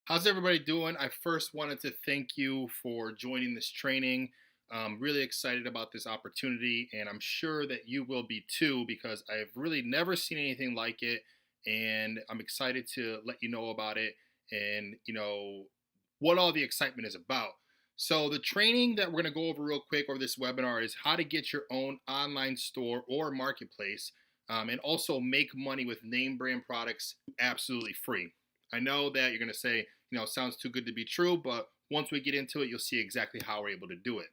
How's everybody doing? I first wanted to thank you for joining this training. I'm really excited about this opportunity, and I'm sure that you will be too because I've really never seen anything like it, and I'm excited to let you know about it and what all the excitement is about. So the training that we're going to go over real quick over this webinar is how to get your own online store or marketplace, and also make money with name brand products absolutely free. I know that you're going to say, it sounds too good to be true, but once we get into it, you'll see exactly how we're able to do it.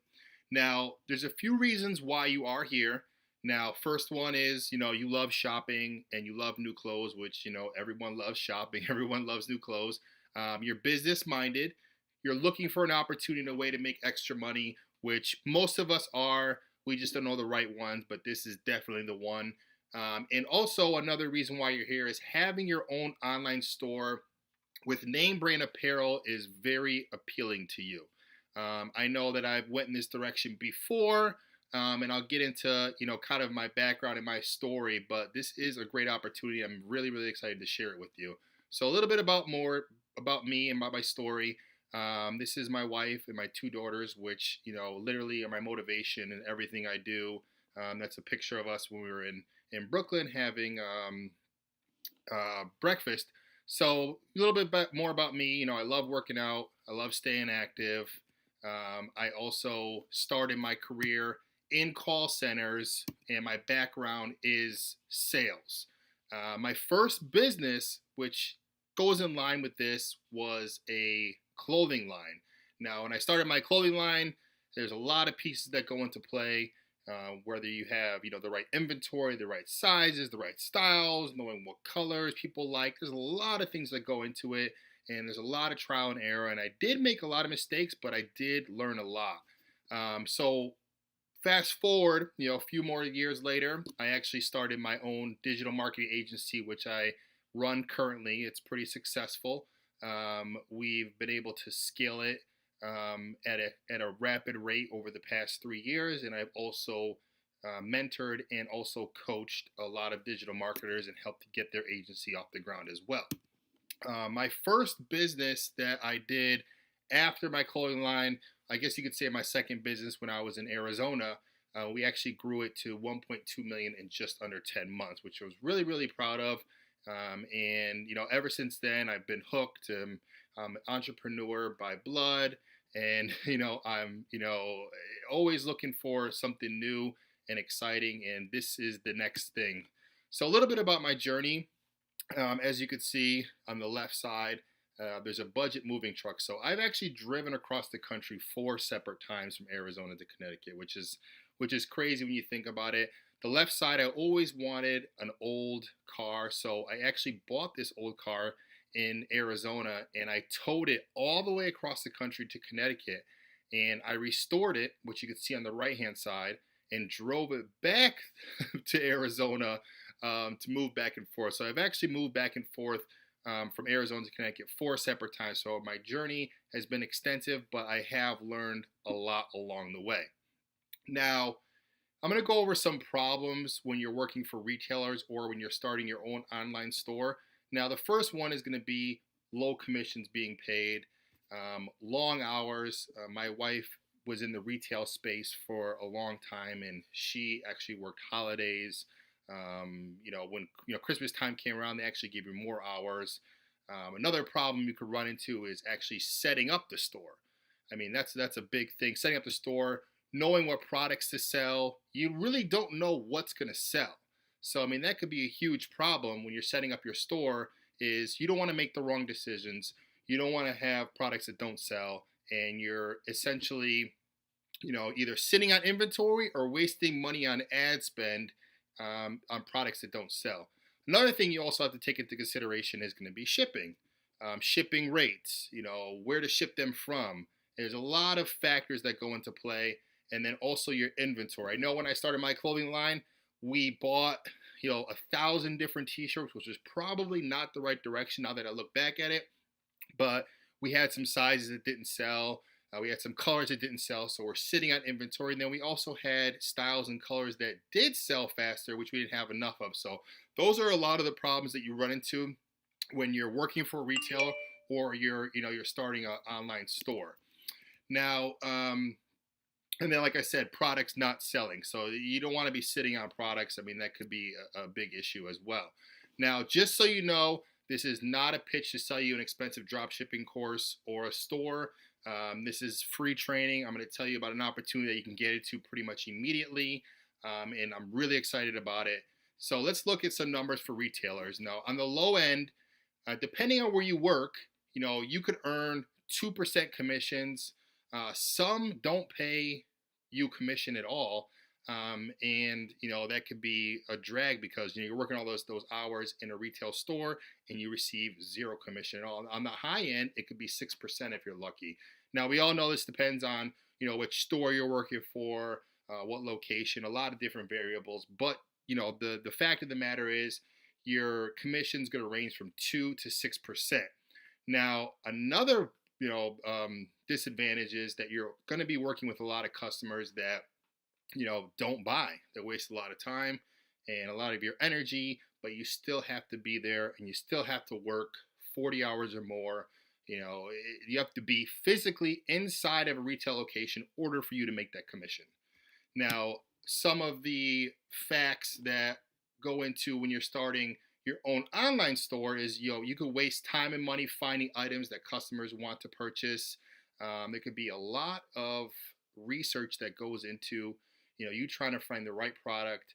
Now, there's a few reasons why you are here. Now, first one is, you love shopping and you love new clothes, which, everyone loves shopping, everyone loves new clothes. You're business minded. You're looking for an opportunity and a way to make extra money, which most of us are. We just don't know the right ones, but this is definitely the one. And also, another reason why you're here is having your own online store with name brand apparel is very appealing to you. I know that I've went in this direction before, and I'll get into kind of my background and my story. But this is a great opportunity. I'm really really excited to share it with you. So a little bit more about me and about my story. This is my wife and my two daughters, which literally are my motivation in everything I do. That's a picture of us when we were in Brooklyn having breakfast. So a little bit more about me. I love working out. I love staying active. I also started my career in call centers, and my background is sales. My first business, which goes in line with this, was a clothing line. Now, when I started my clothing line, there's a lot of pieces that go into play. Whether you have the right inventory, the right sizes, the right styles, knowing what colors people like. There's a lot of things that go into it, and there's a lot of trial and error, and I did make a lot of mistakes, but I did learn a lot. So fast forward a few more years later, I actually started my own digital marketing agency, which I run currently. It's pretty successful. We've been able to scale it at a rapid rate over the past 3 years, and I've also mentored and also coached a lot of digital marketers and helped to get their agency off the ground as well. My first business that I did after my clothing line, I guess you could say my second business when I was in Arizona, we actually grew it to 1.2 million in just under 10 months, which I was really, really proud of. And ever since then, I've been hooked. I'm an entrepreneur by blood, and I'm always looking for something new and exciting, and this is the next thing. So a little bit about my journey. As you can see on the left side, there's a budget moving truck. So I've actually driven across the country 4 separate times from Arizona to Connecticut, which is crazy when you think about it. The left side, I always wanted an old car, so I actually bought this old car in Arizona, and I towed it all the way across the country to Connecticut, and I restored it, which you can see on the right hand side, and drove it back to Arizona to move back and forth. So I've actually moved back and forth from Arizona to Connecticut 4 separate times. So my journey has been extensive, but I have learned a lot along the way. Now, I'm going to go over some problems when you're working for retailers or when you're starting your own online store. Now, the first one is going to be low commissions being paid, long hours. My wife was in the retail space for a long time, and she actually worked holidays. When Christmas time came around, they actually gave you more hours. Another problem you could run into is actually setting up the store. I mean, that's a big thing. Setting up the store, knowing what products to sell. You really don't know what's going to sell. So, I mean, that could be a huge problem when you're setting up your store, is you don't want to make the wrong decisions. You don't want to have products that don't sell, and you're essentially, either sitting on inventory or wasting money on ad spend on products that don't sell. Another thing you also have to take into consideration is going to be shipping. Shipping rates, where to ship them from. There's a lot of factors that go into play, and then also your inventory. I know when I started my clothing line, we bought 1,000 different t-shirts, which was probably not the right direction now that I look back at it, but we had some sizes that didn't sell. We had some colors that didn't sell, so we're sitting on inventory. And then we also had styles and colors that did sell faster, which we didn't have enough of. So those are a lot of the problems that you run into when you're working for a retailer or you're starting an online store. Now, and then, like I said, products not selling. So you don't want to be sitting on products. I mean, that could be a big issue as well. Now, just so you know, this is not a pitch to sell you an expensive drop shipping course or a store. This is free training. I'm going to tell you about an opportunity that you can get into pretty much immediately, and I'm really excited about it. So let's look at some numbers for retailers. Now, on the low end, depending on where you work, you could earn 2% commissions. Some don't pay you commission at all, and that could be a drag because you're working all those hours in a retail store and you receive zero commission at all. On the high end, it could be 6% if you're lucky. Now we all know this depends on which store you're working for, what location, a lot of different variables. But the fact of the matter is your commission is going to range from 2 to 6%. Now another disadvantage is that you're going to be working with a lot of customers that don't buy. They waste a lot of time and a lot of your energy, but you still have to be there and you still have to work 40 hours or more. You have to be physically inside of a retail location in order for you to make that commission. Now, some of the facts that go into when you're starting your own online store is you could waste time and money finding items that customers want to purchase. There could be a lot of research that goes into you trying to find the right product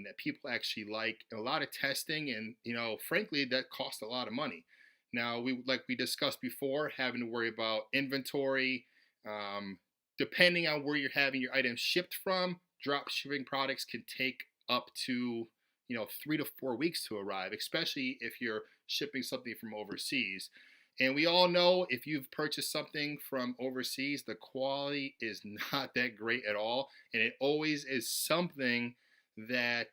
that people actually like, and a lot of testing, and frankly that costs a lot of money. Now like we discussed before, having to worry about inventory, depending on where you're having your items shipped from. Drop shipping products can take up to 3 to 4 weeks to arrive, especially if you're shipping something from overseas. And we all know if you've purchased something from overseas, the quality is not that great at all. And it always is something that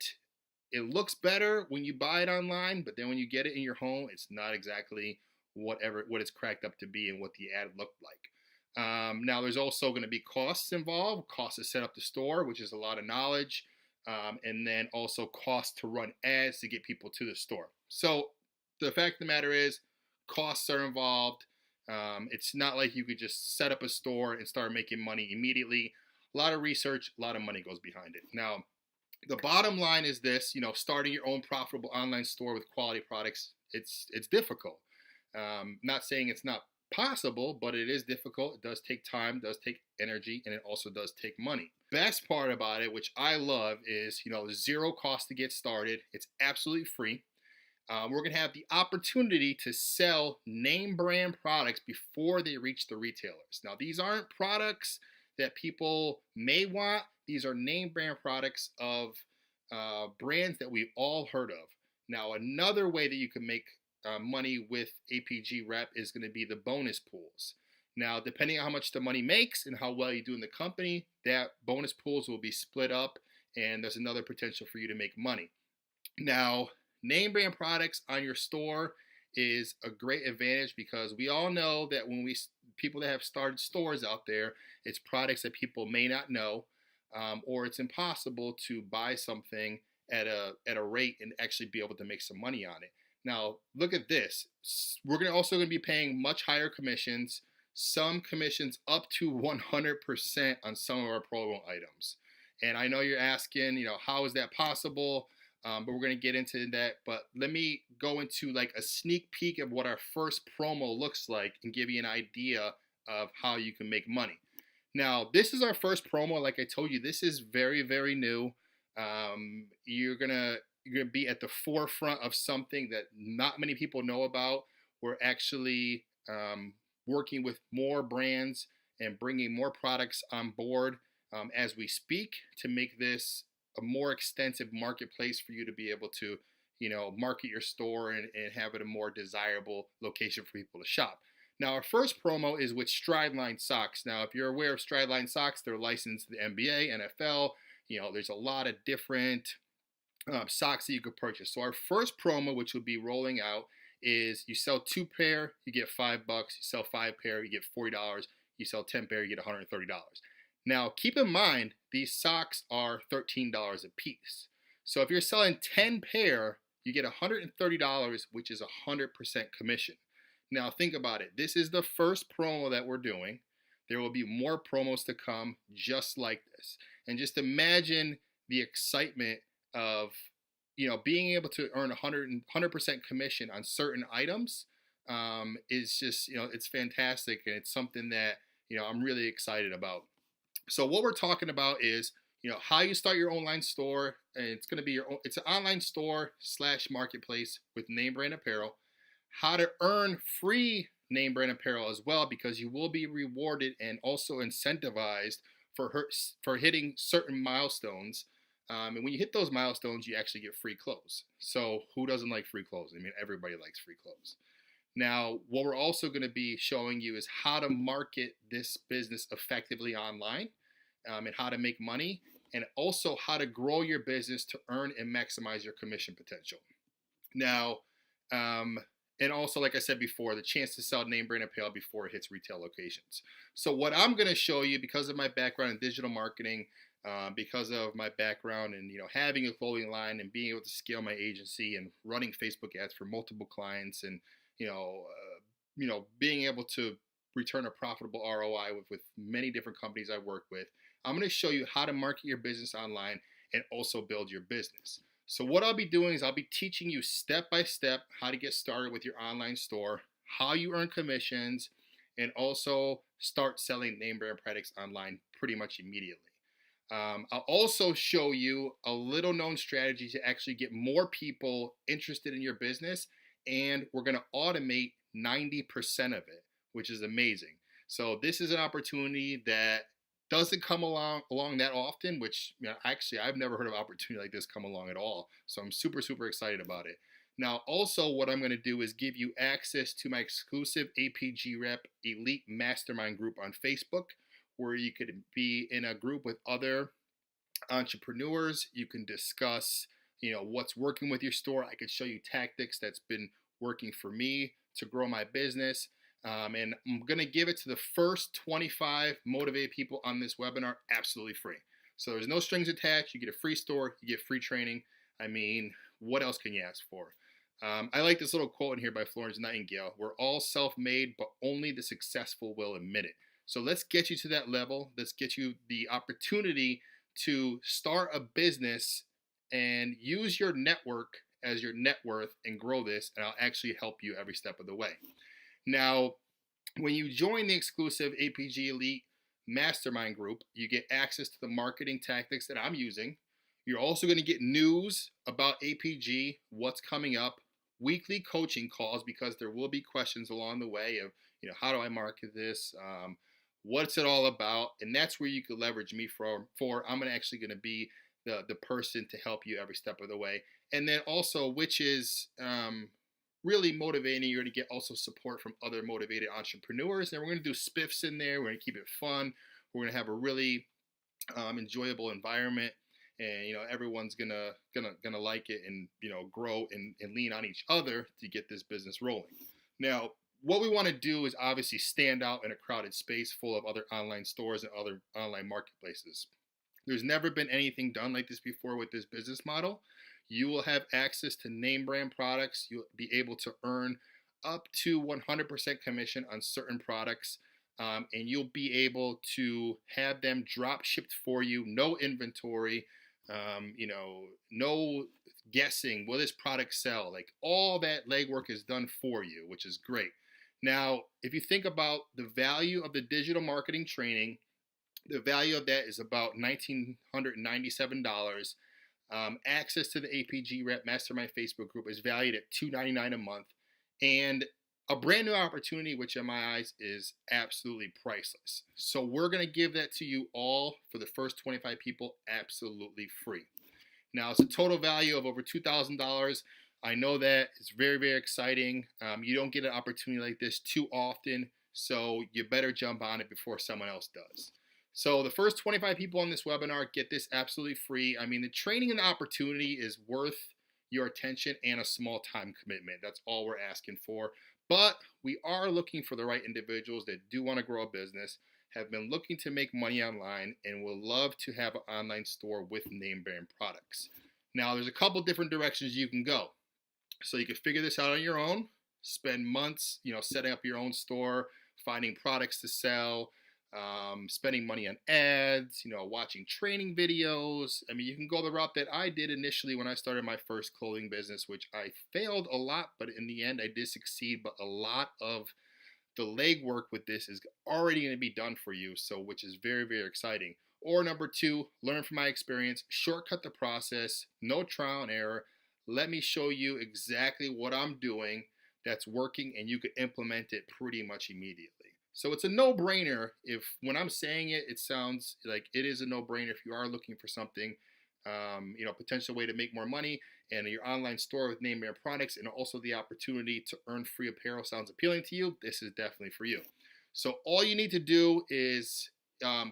it looks better when you buy it online, but then when you get it in your home, it's not exactly what it's cracked up to be and what the ad looked like. Now there's also going to be costs involved, costs to set up the store, which is a lot of knowledge. And then also cost to run ads to get people to the store. So the fact of the matter is, costs are involved. It's not like you could just set up a store and start making money immediately. A lot of research, a lot of money goes behind it. Now, the bottom line is this: starting your own profitable online store with quality products, it's difficult. Not saying it's not possible, but it is difficult. It does take time, does take energy, and it also does take money. Best part about it, which I love, is zero cost to get started. It's absolutely free. We're going to have the opportunity to sell name brand products before they reach the retailers. Now, these aren't products that people may want. These are name brand products of brands that we've all heard of. Now, another way that you can make money with APG Rep is going to be the bonus pools. Now, depending on how much the money makes and how well you do in the company, that bonus pools will be split up, and there's another potential for you to make money. Now, name brand products on your store is a great advantage because we all know that when people that have started stores out there, it's products that people may not know, or it's impossible to buy something at a rate and actually be able to make some money on it. Now, look at this. We're also going to be paying much higher commissions, some commissions up to 100% on some of our promo items. And I know you're asking, how is that possible? But we're going to get into that. But let me go into like a sneak peek of what our first promo looks like and give you an idea of how you can make money. Now, this is our first promo. Like I told you, this is very, very new. You're gonna be at the forefront of something that not many people know about. We're actually working with more brands and bringing more products on board as we speak to make this a more extensive marketplace for you to be able to, market your store and have it a more desirable location for people to shop. Now, our first promo is with Strideline Socks. Now, if you're aware of Strideline Socks, they're licensed to the NBA, NFL. There's a lot of different socks that you could purchase. So our first promo, which will be rolling out, is you sell 2 pair, you get $5. You sell 5 pair, you get $40. You sell 10 pair, you get $130. Now, keep in mind, these socks are $13 a piece. So if you're selling 10 pair, you get $130, which is 100% commission. Now think about it. This is the first promo that we're doing. There will be more promos to come just like this. And just imagine the excitement of, being able to earn 100% commission on certain items is just, it's fantastic. And it's something that, I'm really excited about. So what we're talking about is, how you start your online store. And it's going to be it's an online store / marketplace with name brand apparel. How to earn free name brand apparel as well, because you will be rewarded and also incentivized for hitting certain milestones. And when you hit those milestones, you actually get free clothes. So who doesn't like free clothes? I mean, everybody likes free clothes. Now, what we're also going to be showing you is how to market this business effectively online, and how to make money, and also how to grow your business to earn and maximize your commission potential. Now, and also, like I said before, the chance to sell name brand apparel before it hits retail locations. So what I'm going to show you, because of my background in digital marketing, because of my background in having a clothing line and being able to scale my agency and running Facebook ads for multiple clients, and being able to return a profitable ROI with many different companies I work with, I'm going to show you how to market your business online and also build your business. So what I'll be doing is I'll be teaching you step by step how to get started with your online store, how you earn commissions, and also start selling name brand products online pretty much immediately. I'll also show you a little known strategy to actually get more people interested in your business, and we're going to automate 90% of it, which is amazing. So this is an opportunity that doesn't come along that often, which actually I've never heard of an opportunity like this come along at all. So I'm super, super excited about it. Now, also what I'm going to do is give you access to my exclusive Apg Rep Elite Mastermind group on Facebook, where you could be in a group with other entrepreneurs. You can discuss, what's working with your store. I could show you tactics that's been working for me to grow my business. And I'm going to give it to the first 25 motivated people on this webinar absolutely free. So there's no strings attached. You get a free store. You get free training. I mean, what else can you ask for? I like this little quote in here by Florence Nightingale. We're all self-made, but only the successful will admit it. So let's get you to that level. Let's get you the opportunity to start a business and use your network as your net worth and grow this, and I'll actually help you every step of the way. Now, when you join the exclusive Apg Elite Mastermind group, you get access to the marketing tactics that I'm using. You're also going to get news about APG, what's coming up, weekly coaching calls, because there will be questions along the way of, how do I market this? What's it all about? And that's where you could leverage me for. I'm actually going to be the person to help you every step of the way. And then also, which is really motivating, you're going to get also support from other motivated entrepreneurs. And we're going to do spiffs in there. We're going to keep it fun. We're going to have a really enjoyable environment, and everyone's gonna like it, and grow and lean on each other to get this business rolling. Now, what we want to do is obviously stand out in a crowded space full of other online stores and other online marketplaces. There's never been anything done like this before with this business model. You will have access to name brand products. You'll be able to earn up to 100% commission on certain products, and you'll be able to have them drop shipped for you, no inventory, no guessing, will this product sell? Like, all that legwork is done for you, which is great. Now, if you think about the value of the digital marketing training, the value of that is about $1,997. Access to the Apg Rep Mastermind Facebook group is valued at $299 a month. And a brand new opportunity, which in my eyes is absolutely priceless. So we're going to give that to you all for the first 25 people absolutely free. Now, it's a total value of over $2,000. I know that it's very, very exciting. You don't get an opportunity like this too often, so you better jump on it before someone else does. So the first 25 people on this webinar get this absolutely free. I mean, the training and the opportunity is worth your attention and a small time commitment. That's all we're asking for. But we are looking for the right individuals that do want to grow a business, have been looking to make money online, and will love to have an online store with name brand products. Now, there's a couple different directions you can go. So you can figure this out on your own, spend months, setting up your own store, finding products to sell, spending money on ads, watching training videos. I mean, you can go the route that I did initially when I started my first clothing business, which I failed a lot, but in the end I did succeed. But a lot of the legwork with this is already going to be done for you, so which is very, very exciting. Or number two, learn from my experience, shortcut the process, no trial and error. Let me show you exactly what I'm doing that's working, and you can implement it pretty much immediately. So it's a no-brainer. If when I'm saying it, it sounds like it is a no-brainer if you are looking for something, potential way to make more money, and your online store with name brand products, and also the opportunity to earn free apparel sounds appealing to you, this is definitely for you. So all you need to do is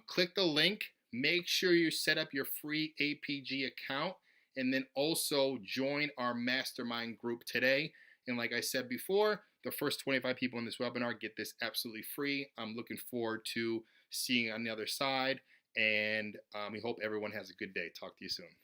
click the link, make sure you set up your free APG account, and then also join our mastermind group today. And like I said before, the first 25 people in this webinar get this absolutely free. I'm looking forward to seeing you on the other side, and we hope everyone has a good day. Talk to you soon.